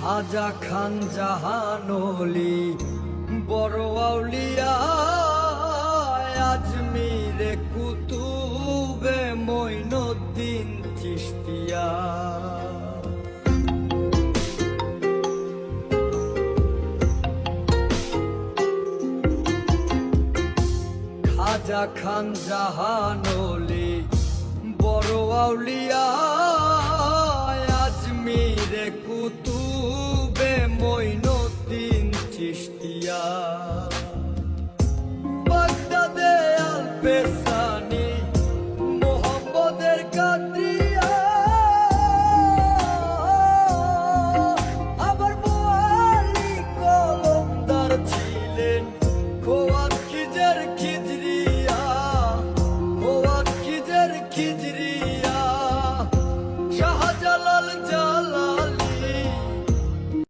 খাজা খান জাহানলি বড় আউলিয়া আজমিরে কুতুবে মঈনুদ্দিন চিশতিয়া। খাজা খান জাহানলি বড় আউলিয়া আজমিরে কুতুবে মঈনুদ্দিন চিশতিয়া।